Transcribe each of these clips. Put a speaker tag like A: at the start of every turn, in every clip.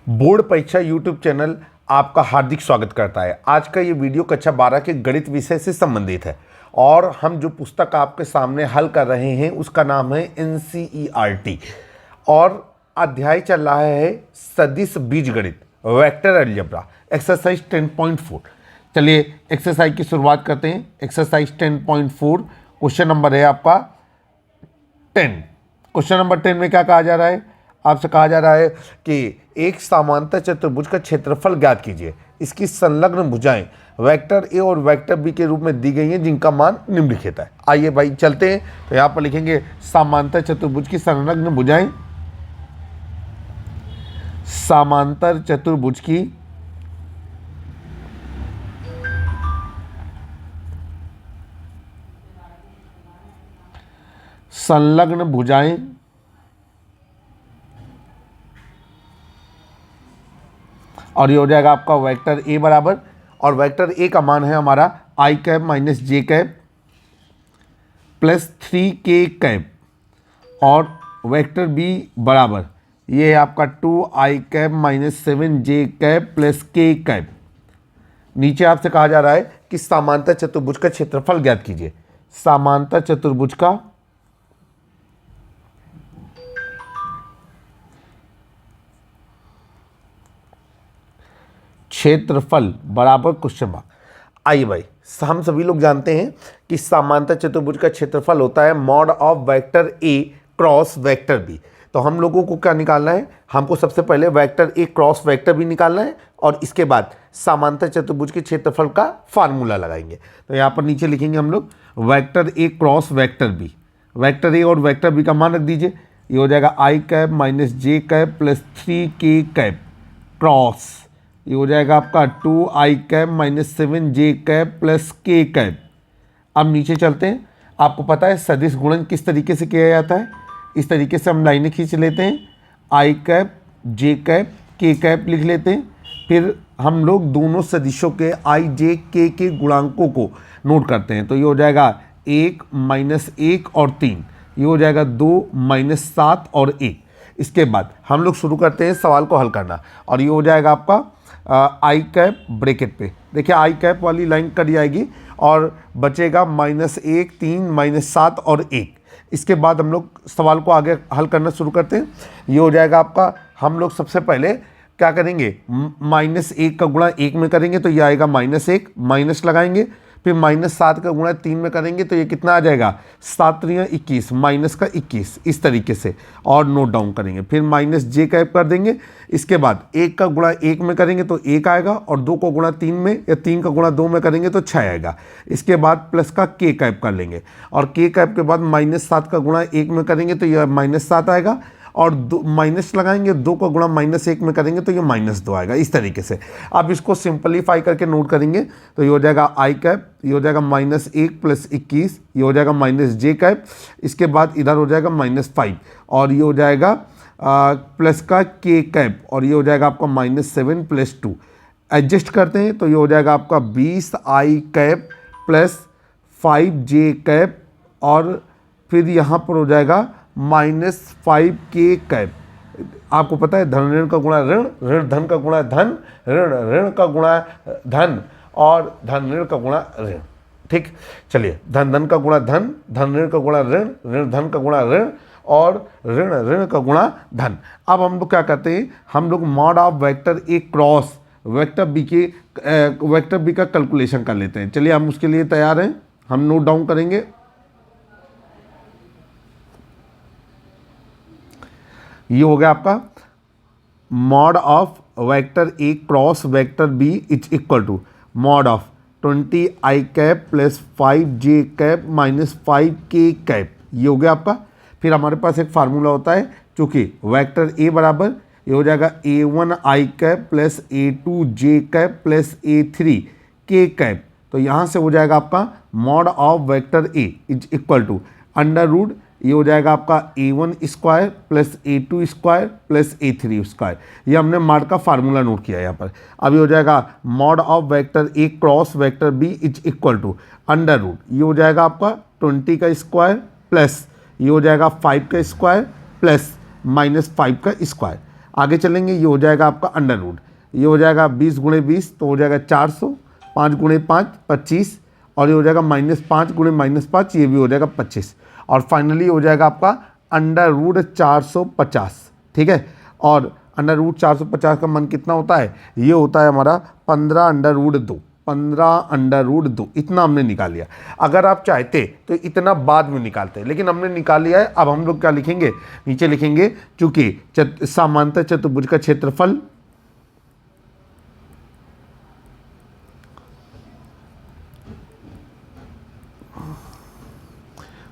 A: Board परीक्षा YouTube channel आपका हार्दिक स्वागत करता है। आज का ये वीडियो कक्षा 12 के गणित विषय से संबंधित है और हम जो पुस्तक आपके सामने हल कर रहे हैं उसका नाम है NCERT और अध्याय चल रहा है सदिश बीजगणित वेक्टर अलजेब्रा एक्सरसाइज 10.4। चलिए एक्सरसाइज की शुरुआत करते हैं। एक्सरसाइज 10.4 क्वेश्चन नंबर है आपका 10। क्वेश्चन नंबर 10 में क्या कहा जा रहा है? आपसे कहा जा रहा है कि एक समांतर चतुर्भुज का क्षेत्रफल ज्ञात कीजिए। इसकी संलग्न भुजाएं वेक्टर ए और वेक्टर बी के रूप में दी गई हैं जिनका मान निम्नलिखित है। आइए भाई चलते हैं। तो यहाँ पर लिखेंगे समांतर चतुर्भुज की संलग्न भुजाएं, समांतर चतुर्भुज की संलग्न भुजाएं और ये हो जाएगा आपका वेक्टर ए बराबर, और वेक्टर ए का मान है हमारा आई cap minus j cap plus 3k cap, और वेक्टर बी बराबर ये है आपका 2i cap minus 7j cap plus k cap. नीचे आपसे कहा जा रहा है कि समांतर चतुर्भुज का क्षेत्रफल ज्ञात कीजिए। समांतर चतुर्भुज का क्षेत्रफल बराबर क्वेश्चन मार्क। आइए भाई, हम सभी लोग जानते हैं कि समांतर चतुर्भुज का क्षेत्रफल होता है mod of vector A cross vector B. तो हम लोगों को क्या निकालना है? हमको सबसे पहले vector A cross vector B निकालना है और इसके बाद समांतर चतुर्भुज के क्षेत्रफल का फार्मूला लगाएंगे। तो यहाँ पर नीचे लिखेंगे हम लोग vector A cross vector B. Vector A और वेक्टर बी का मान रख दीजिए। ये हो जाएगा i cap minus j cap plus 3k cap cross, ये हो जाएगा आपका 2i cap minus 7j cap plus k cap. अब नीचे चलते हैं। आपको पता है सदिश गुणन किस तरीके से किया जाता है? इस तरीके से हम लाइनें खींच लेते हैं, i cap j cap k cap लिख लेते हैं। फिर हम लोग दोनों सदिशों के i j k के गुणांकों को नोट करते हैं। तो ये हो जाएगा 1 माइनस 1 और 3, ये हो जाएगा 2 माइनस 7 और 1। इसके बाद हम लोग शुरू करते हैं सवाल को हल करना, और ये हो जाएगा आपका आई कैप ब्रैकेट पे। देखिए आई कैप वाली लाइन कट जाएगी और बचेगा -1 3 -7 और 1। इसके बाद हम लोग सवाल को आगे हल करना शुरू करते हैं। ये हो जाएगा आपका, हम लोग सबसे पहले क्या करेंगे, -1 का गुणा 1 में करेंगे तो ये आएगा -1, माइनस लगाएंगे। फिर -7 का गुणा 3 में करेंगे तो ये कितना आ जाएगा, 7 3 21, माइनस का 21। इस तरीके से और नोट डाउन करेंगे। फिर माइनस जे कैप कर देंगे। इसके बाद 1 का गुणा 1 में करेंगे तो 1 आएगा, और 2 को गुणा 3 में या 3 का गुणा 2 में करेंगे तो 6 आएगा। इसके बाद प्लस का k कैप कर लेंगे, और k कैप के बाद -7 का गुणा 1 में करेंगे तो यह -7 आएगा, और माइनस लगाएंगे, 2 का गुणा -1 में करेंगे तो ये -2 आएगा। इस तरीके से अब इसको सिंपलीफाई करके नोट करेंगे तो ये हो जाएगा आई कैप, ये हो जाएगा -1 प्लस 21, ये हो जाएगा माइनस जे कैप। इसके बाद इधर हो जाएगा -5, और ये हो जाएगा प्लस का k कैप, और ये हो जाएगा आपका -7 प्लस 2। एडजस्ट करते हैं तो ये हो जाएगा आपका 20i cap plus 5j cap, और फिर यहाँ पर हो जाएगा -5k कैप। आपको पता है धन ऋण का गुणा ऋण, ऋण धन का गुणा धन, ऋण ऋण का गुणा धन, और धन ऋण का गुणा ऋण। ठीक, चलिए धन धन का गुणा धन, धन ऋण का गुणा ऋण, ऋण धन का गुणा ऋण, और ऋण ऋण का गुणा धन। अब हम लोग क्या करते हैं, हम लोग mod of vector A cross vector B का कैलकुलेशन कर लेते हैं। चलिए हम उसके लिए तैयार हैं। हम नोट डाउन करेंगे। ये हो गया आपका mod of vector A cross vector B is equal to mod of 20i cap plus 5j cap minus 5k cap. ये हो गया आपका। फिर हमारे पास एक फार्मूला होता है चूँकि वेक्टर ए बराबर ये हो जाएगा a1i cap plus a2j cap plus a3k cap. तो यहाँ से हो जाएगा आपका mod of vector A is equal to under root, ये हो जाएगा आपका a1 square plus a2 square plus a3 square. ये हमने मॉड का फार्मूला नोट किया है यहाँ पर। अब ये हो जाएगा mod of vector A cross vector B is equal to under root, ये हो जाएगा आपका 20 का स्क्वायर प्लस ये हो जाएगा 5 का स्क्वायर प्लस -5 का स्क्वायर। आगे चलेंगे, ये हो जाएगा आपका अंडर रूट, ये हो जाएगा 20 गुणे 20 तो हो जाएगा 400, 5 गुणे 5 25, और ये हो जाएगा -5 गुणे -5, ये भी हो जाएगा 25, और फाइनली हो जाएगा आपका अंडर रूट 450। ठीक है, और अंडर रूट 450 का मान कितना होता है, ये होता है हमारा 15 अंडर रूट 2, 15 अंडर रूट 2, इतना हमने निकाल लिया। अगर आप चाहते तो इतना बाद में निकालते, लेकिन हमने निकाल लिया है। अब हम लोग क्या लिखेंगे, नीचे लिखेंगे चूंकि समांतर चतुर्भुज का क्षेत्रफल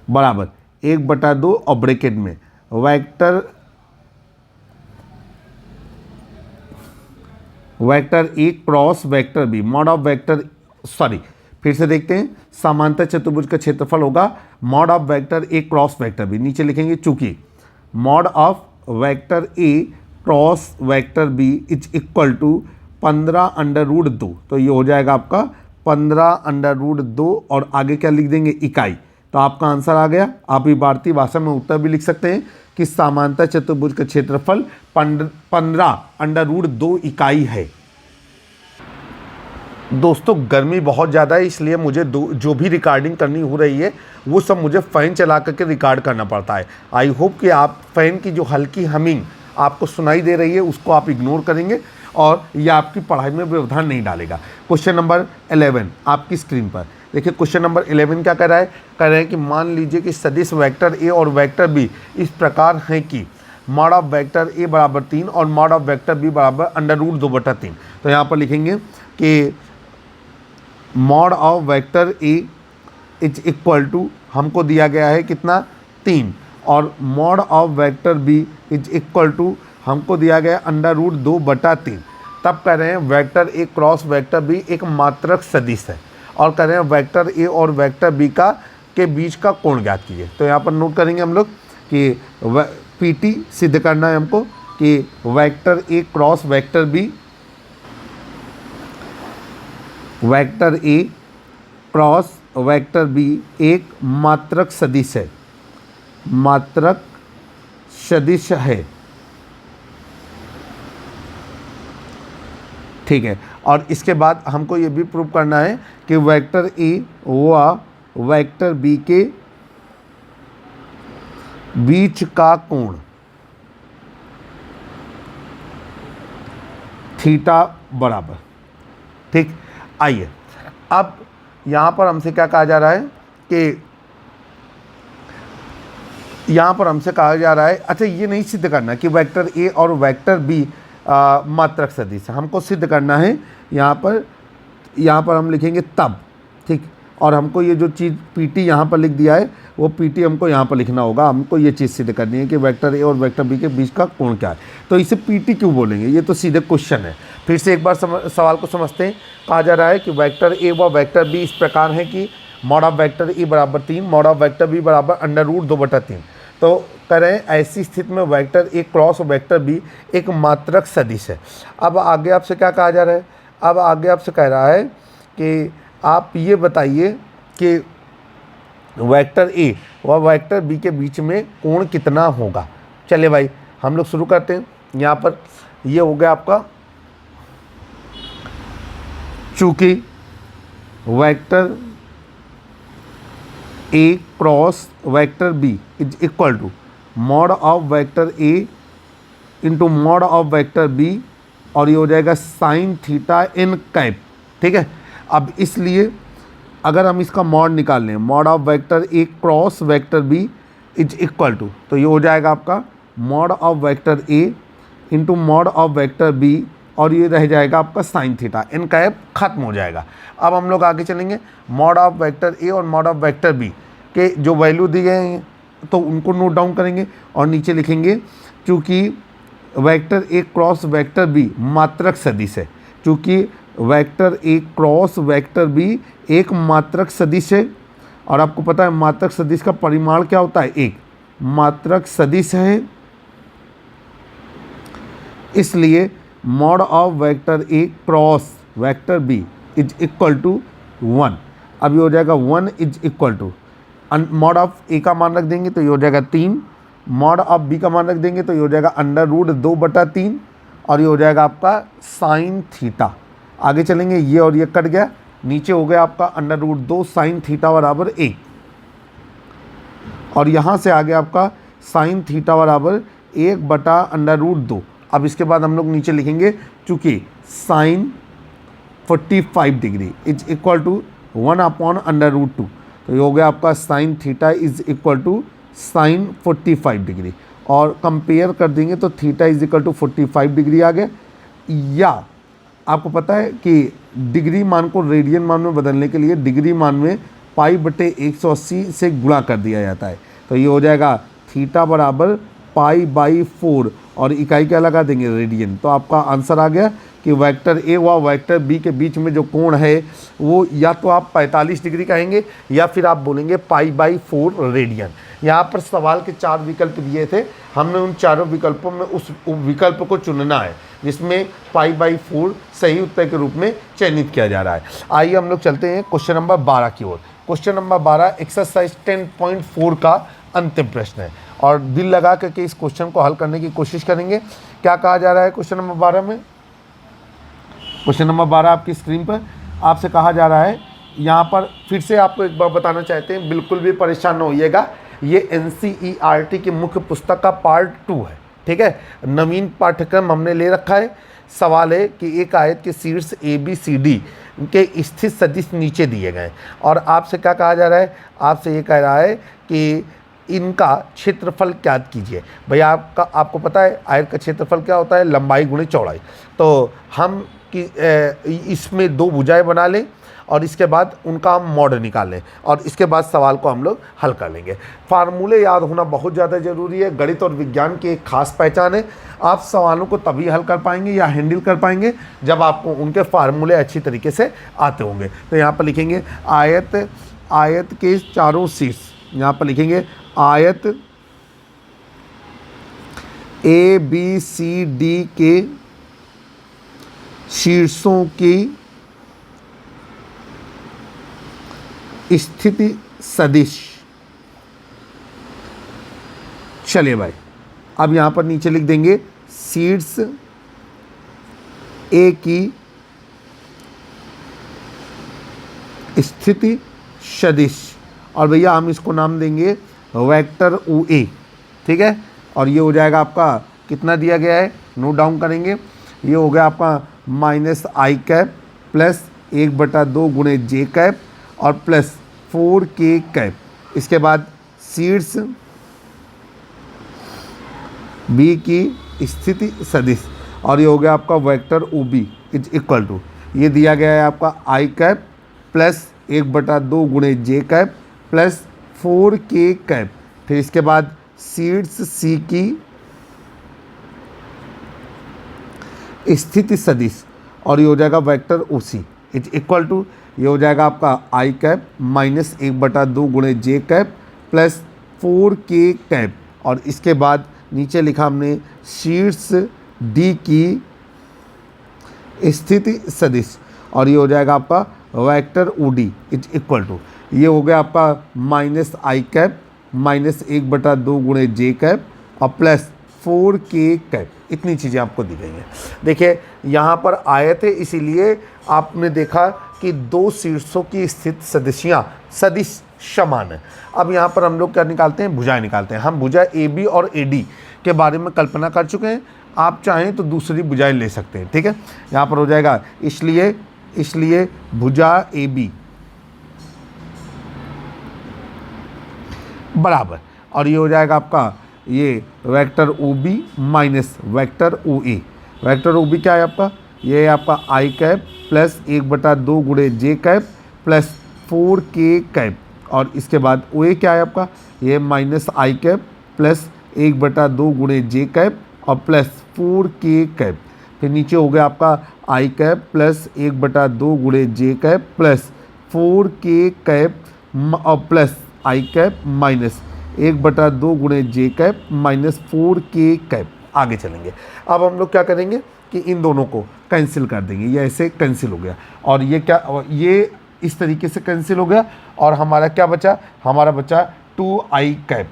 A: बराबर 1/2 और ब्रैकेट में vector A cross vector B mod of vector, sorry फिर से देखते हैं, समांतर चतुर्भुज का क्षेत्रफल होगा mod of vector A cross vector B, नीचे लिखेंगे चूंकि mod of vector A cross vector B is equal to 15 under root 2, तो ये हो जाएगा आपका 15 अंडर रूट 2, और आगे क्या लिख देंगे, इकाई। तो आपका आंसर आ गया। आप ये भारतीय भाषा में उत्तर भी लिख सकते हैं कि समांतर चतुर्भुज का क्षेत्रफल 15 अंडर रूट 2 इकाई है। दोस्तों गर्मी बहुत ज़्यादा है, इसलिए मुझे जो भी रिकॉर्डिंग करनी हो रही है वो सब मुझे फ़ैन चला करके रिकॉर्ड करना पड़ता है। आई होप कि आप फ़ैन की जो हल्की हमिंग आपको सुनाई दे रही है उसको आप इग्नोर करेंगे और ये आपकी पढ़ाई में व्यवधान नहीं डालेगा। क्वेश्चन नंबर 11 आपकी स्क्रीन पर देखिए। क्वेश्चन नंबर 11 क्या कह रहे हैं कि मान लीजिए कि सदिश वेक्टर ए और वेक्टर बी इस प्रकार हैं कि मॉड ऑफ वेक्टर ए बराबर 3 और मॉड ऑफ वेक्टर बी बराबर अंडर रूट 2/3। तो यहाँ पर लिखेंगे कि mod of vector A is equal to, हमको दिया गया है कितना 3, और mod of vector B is equal to हमको दिया गया अंडर रूट 2/3। तब कह रहे हैं vector A cross vector B एक मात्रक सदिश है, और कह रहे हैं वेक्टर ए और वेक्टर बी के बीच का कोण ज्ञात कीजिए। तो यहाँ पर नोट करेंगे हम लोग कि पीटी सिद्ध करना है हमको कि vector A cross vector B, vector A cross vector B एक मात्रक सदिश है, मात्रक सदिश है। ठीक है, और इसके बाद हमको ये भी प्रूव करना है कि वेक्टर ए व वेक्टर बी के बीच का कोण थीटा बराबर। ठीक, आइए अब यहाँ पर हमसे क्या कहा जा रहा है कि यहाँ पर हमसे कहा जा रहा है, अच्छा ये नहीं सिद्ध करना कि वेक्टर ए और वेक्टर बी मात्रक सदिश है, हमको सिद्ध करना है यहाँ पर हम लिखेंगे तब। ठीक, और हमको ये जो चीज़ पीटी यहाँ पर लिख दिया है वो पीटी हमको यहाँ पर लिखना होगा। हमको ये चीज़ सिद्ध करनी है कि वेक्टर ए और वेक्टर बी के बीच का कोण क्या है। तो इसे पीटी क्यों बोलेंगे, ये तो सीधे क्वेश्चन है। फिर से एक बार सवाल को समझते हैं। कहा जा रहा है कि वेक्टर ए व वेक्टर बी इस प्रकार है कि मॉड ऑफ वेक्टर ए बराबर 3, मॉड ऑफ वेक्टर बी बराबर अंडर रूट 2/3। तो कह रहे हैं ऐसी स्थिति में vector A cross vector B एक मात्रक सदिश है। अब आगे आपसे क्या कहा जा रहा है, अब आगे आपसे कह रहा है कि आप ये बताइए कि वेक्टर ए व वेक्टर बी के बीच में कोण कितना होगा। चलिए भाई हम लोग शुरू करते हैं। यहाँ पर ये हो गया आपका, चूँकि vector A cross vector B is equal to mod of vector A into mod of vector B, और ये हो जाएगा साइन थीटा इन कैप। ठीक है, अब इसलिए अगर हम इसका मॉड निकाल लें, mod of vector A cross vector B is equal to, तो ये हो जाएगा आपका mod of vector A into mod of vector B, और ये रह जाएगा आपका साइन थीटा, इन कैप खत्म हो जाएगा। अब हम लोग आगे चलेंगे, मॉड ऑफ वेक्टर ए और मॉड ऑफ वेक्टर बी के जो वैल्यू दिए गए हैं तो उनको नोट डाउन करेंगे और नीचे लिखेंगे चूँकि vector A cross vector B मात्रक सदिश है, चूँकि vector A cross vector B एक मात्रक सदिश है, और आपको पता है मात्रक सदिश का परिमाण क्या होता है, एक मात्रक सदिश है, इसलिए mod of vector A cross vector B is equal to 1। अब ये हो जाएगा 1 is equal to mod of A का मान रख देंगे तो ये हो जाएगा 3, मॉड ऑफ बी का मान रख देंगे तो ये हो जाएगा √2/3 और ये हो जाएगा आपका साइन थीटा। आगे चलेंगे, ये और ये कट गया, नीचे हो गया आपका √2 साइन थीटा बराबर 1 और यहाँ से आगे आपका साइन थीटा बराबर 1/√2। अब इसके बाद हम लोग नीचे लिखेंगे चूँकि sine 45 degree is equal to 1/√2, तो ये हो गया आपका sine theta is equal to sine 45 degree और कंपेयर कर देंगे तो theta is equal to 45 degree आ गया। या आपको पता है कि डिग्री मान को रेडियन मान में बदलने के लिए डिग्री मान में π/180 से गुणा कर दिया जाता है, तो ये हो जाएगा थीटा बराबर π/4 और इकाई क्या लगा देंगे, रेडियन। तो आपका आंसर आ गया कि वेक्टर ए व वेक्टर बी के बीच में जो कोण है वो या तो आप 45 डिग्री कहेंगे या फिर आप बोलेंगे π/4 रेडियन। यहाँ पर सवाल के 4 विकल्प दिए थे, हमने उन चारों विकल्पों में उस विकल्प को चुनना है जिसमें π/4 सही उत्तर के रूप में चयनित किया जा रहा है। आइए हम लोग चलते हैं क्वेश्चन नंबर 12 की ओर। क्वेश्चन नंबर 12 एक्सरसाइज 10.4 का अंतिम प्रश्न है और दिल लगा करके इस क्वेश्चन को हल करने की कोशिश करेंगे। क्या कहा जा रहा है क्वेश्चन नंबर 12 में? क्वेश्चन नंबर 12 आपकी स्क्रीन पर आपसे कहा जा रहा है, यहाँ पर फिर से आपको एक बार बताना चाहते हैं, बिल्कुल भी परेशान न होइएगा, ये NCERT की मुख्य पुस्तक का पार्ट 2 है, ठीक है। नवीन पाठ्यक्रम हमने ले रखा है। सवाल है कि एक आयत के शीर्ष ABCD के स्थित सदिश नीचे दिए गए और आपसे क्या कहा जा रहा है, आपसे ये कह रहा है कि इनका क्षेत्रफल ज्ञात कीजिए। भैया आपको पता है आयत का क्षेत्रफल क्या होता है, लंबाई गुणे चौड़ाई। तो हम इसमें 2 भुजाएं बना लें और इसके बाद उनका हम मॉड निकाल लें और इसके बाद सवाल को हम लोग हल कर लेंगे। फार्मूले याद होना बहुत ज़्यादा ज़रूरी है। गणित और विज्ञान की एक खास पहचान है, आप सवालों को तभी हल कर पाएंगे या हैंडल कर पाएंगे जब आपको उनके फार्मूले अच्छी तरीके से आते होंगे। तो यहाँ पर लिखेंगे आयत के चारों शीर्ष, यहाँ पर लिखेंगे आयत ABCD के शीर्षों की स्थिति सदिश। चलिए भाई, अब यहाँ पर नीचे लिख देंगे शीर्ष A की स्थिति सदिश और भैया हम इसको नाम देंगे वेक्टर OA, ठीक है। और ये हो जाएगा आपका कितना दिया गया है, नोट डाउन करेंगे। ये हो गया आपका -i प्लस 1/2 गुणे j और प्लस 4k। इसके बाद शीर्ष B की स्थिति सदिश और ये हो गया आपका vector OB is equal to, ये दिया गया है आपका i प्लस 1/2 गुणे j प्लस 4k। फिर इसके बाद शीर्ष C की स्थिति सदिश और ये हो जाएगा vector OC is equal to, ये हो जाएगा आपका i माइनस 1/2 गुणे j प्लस 4k। और इसके बाद नीचे लिखा हमने शीर्ष D की स्थिति सदिश और ये हो जाएगा आपका vector OD is equal to, ये हो गया आपका -i माइनस 1/2 गुणे j और प्लस 4k। इतनी चीज़ें आपको दी गई हैं। देखिए यहाँ पर आयत है, इसीलिए आपने देखा कि 2 शीर्षों की स्थित सदिश समान है। अब यहाँ पर हम लोग क्या निकालते हैं, भुजाएं निकालते हैं। हम भुजा AB और AD के बारे में कल्पना कर चुके हैं, आप चाहें तो दूसरी भुजाएं ले सकते हैं, ठीक है। यहाँ पर हो जाएगा इसलिए भुजा AB बराबर, और ये हो जाएगा आपका ये vector OB minus vector OA। Vector OB क्या है आपका, ये है आपका i प्लस 1/2 गुणे j प्लस 4k। और इसके बाद OA क्या है आपका, ये माइनस i प्लस 1/2 गुणे j और प्लस 4k। फिर नीचे हो गया आपका i प्लस 1/2 गुणे j प्लस 4k और प्लस i माइनस 1/2 गुणे j माइनस 4k। आगे चलेंगे। अब हम लोग क्या करेंगे कि इन दोनों को कैंसिल कर देंगे, ये ऐसे कैंसिल हो गया और ये क्या, ये इस तरीके से कैंसिल हो गया और हमारा क्या बचा, हमारा बचा 2i।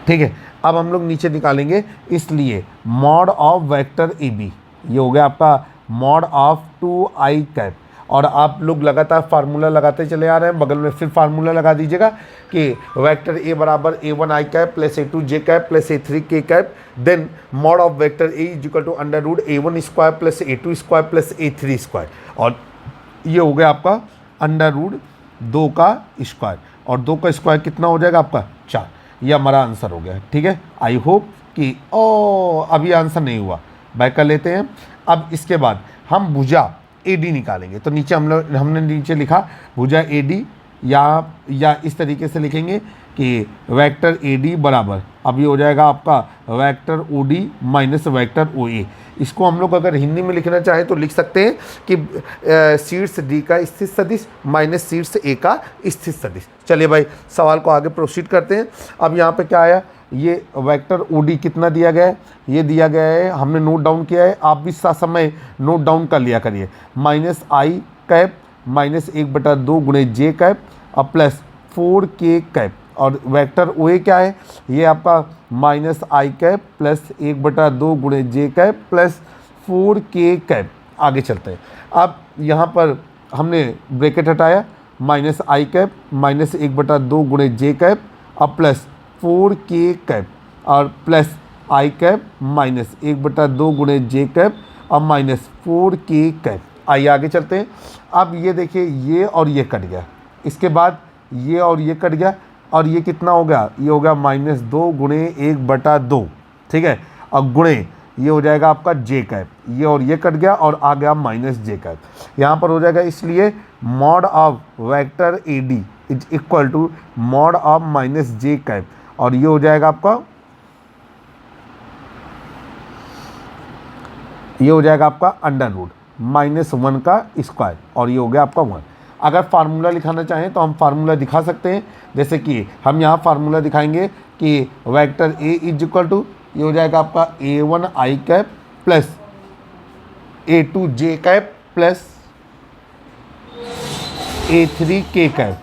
A: ठीक है। अब हम लोग नीचे निकालेंगे, इसलिए mod of vector A B, ये हो गया आपका मॉड ऑफ 2i कैप। और आप लोग लगातार फार्मूला लगाते चले आ रहे हैं, बगल में फिर फार्मूला लगा दीजिएगा कि वेक्टर ए बराबर a1i cap plus a2j cap plus a3k cap, then mod of vector A is equal to under root a1 square plus a2 square plus a3 square, और ये हो गया आपका अंडर रूट 2 का स्क्वायर, और 2 का square कितना हो जाएगा आपका 4। ये हमारा आंसर हो गया। ठीक है, आई होप कि अभी आंसर नहीं हुआ, बैक कर लेते हैं। अब इसके बाद हम भुजा AD निकालेंगे, तो नीचे हमने नीचे लिखा भुजा AD, या इस तरीके से लिखेंगे कि वेक्टर AD बराबर, अब ये हो जाएगा आपका vector OD minus vector OA। इसको हम लोग अगर हिंदी में लिखना चाहें तो लिख सकते हैं कि शीर्ष D का स्थित सदिश माइनस शीर्ष A का स्थित सदिश। चलिए भाई, सवाल को आगे प्रोसीड करते हैं। अब यहाँ पे क्या आया, ये वेक्टर OD कितना दिया गया है, ये दिया गया है, हमने नोट डाउन किया है, आप भी साथ समय नोट डाउन कर लिया करिए। माइनस I कैप माइनस 1/2 गुणे J कैप और प्लस 4K कैप, और वेक्टर OA क्या है, ये आपका माइनस I कैप प्लस 1/2 गुणे J cap plus 4K cap. आगे चलते हैं। अब यहाँ पर हमने ब्रैकेट हटाया, माइनस I कैप माइनस 1/2 गुणे J कैप और प्लस 4K कैप और प्लस I कैप माइनस 1/2 गुणे J कैप और माइनस 4K कैप। आइए आगे चलते हैं। अब ये देखिए, ये और ये कट गया, इसके बाद ये और ये कट गया, और ये कितना हो गया, ये हो गया -2 गुणे 1/2। ठीक है, और गुणे ये हो जाएगा आपका J कैप, ये और ये कट गया और आ गया माइनस J कैप। यहाँ पर हो जाएगा, इसलिए mod of vector AD is equal to mod of minus J cap, और ये हो जाएगा आपका, ये हो जाएगा आपका अंडर रूट -1 का स्क्वायर, और ये हो गया आपका 1। अगर फार्मूला लिखाना चाहें तो हम फार्मूला दिखा सकते हैं, जैसे कि हम यहाँ फार्मूला दिखाएंगे कि vector A is equal to, ये हो जाएगा आपका a1i cap plus a2j cap plus a3k cap.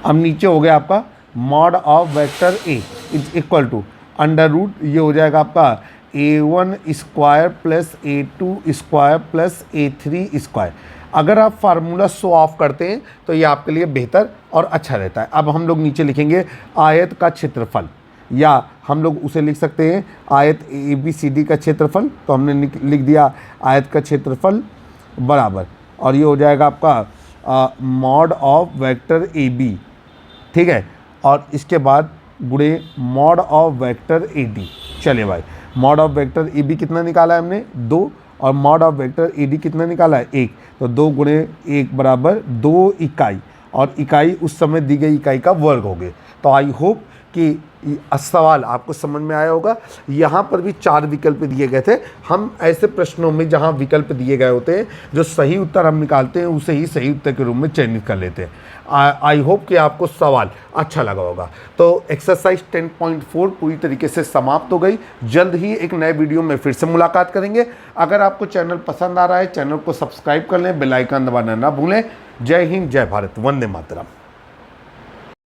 A: अब नीचे हो गया आपका mod of vector A is equal to under root, ये हो जाएगा आपका a1 square plus a2 square plus a3 square. अगर आप फार्मूला शो ऑफ करते हैं तो ये आपके लिए बेहतर और अच्छा रहता है। अब हम लोग नीचे लिखेंगे आयत का क्षेत्रफल, या हम लोग उसे लिख सकते हैं आयत ABCD का क्षेत्रफल, तो हमने लिख दिया आयत का क्षेत्रफल बराबर, और ये हो जाएगा आपका मॉड ऑफ वेक्टर AB। ठीक है, और इसके बाद गुणे मॉड ऑफ वेक्टर AD। चलिए भाई, मॉड ऑफ वेक्टर AB कितना निकाला है हमने 2, और मॉड ऑफ वेक्टर AD कितना निकाला है 1, तो 2 गुणे 1 बराबर 2 इकाई, और इकाई उस समय दी गई इकाई का वर्ग हो गए। तो आई होप कि सवाल आपको समझ में आया होगा। यहाँ पर भी 4 विकल्प दिए गए थे। हम ऐसे प्रश्नों में जहाँ विकल्प दिए गए होते हैं, जो सही उत्तर हम निकालते हैं उसे ही सही उत्तर के रूप में चयनित कर लेते हैं। आई होप कि आपको सवाल अच्छा लगा होगा। तो एक्सरसाइज 10.4 पूरी तरीके से समाप्त हो गई। जल्द ही एक नए वीडियो में फिर से मुलाकात करेंगे। अगर आपको चैनल पसंद आ रहा है, चैनल को सब्सक्राइब कर लें, बेल आइकन दबाना ना भूलें। जय हिंद, जय भारत, वंदे मातरम।